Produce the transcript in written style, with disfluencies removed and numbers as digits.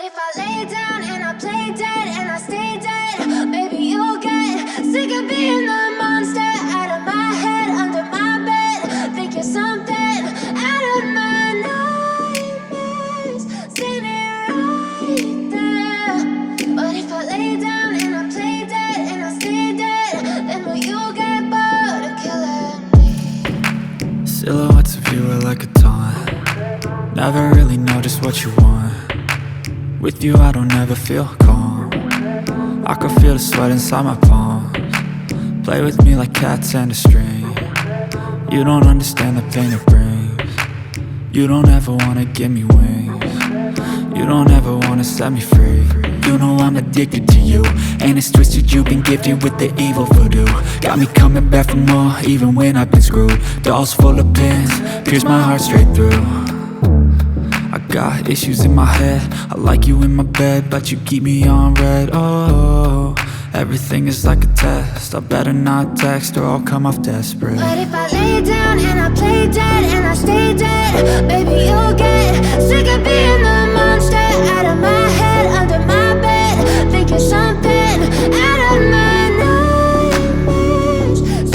if I lay down and I play dead and I stay dead, maybe you'll get sick of being the monster out of my head, under my bed. Think you're something out of my nightmares, seen it right there. But if I lay down and I play dead and I stay dead, then will you get bored of killing me? Silhouettes of you are like a taunt. Never really know just what you want. With you I don't ever feel calm. I can feel the sweat inside my palms. Play with me like cats and a string. You don't understand the pain it brings. You don't ever wanna give me wings. You don't ever wanna set me free. You know I'm addicted to you, and it's twisted, you've been gifted with the evil voodoo. Got me coming back for more, even when I've been screwed. Dolls full of pins, pierce my heart straight through. I got issues in my head, I like you in my bed, but you keep me on red. Oh, everything is like a test, I better not text or I'll come off desperate. But if I lay down and I play dead and I stay dead, baby,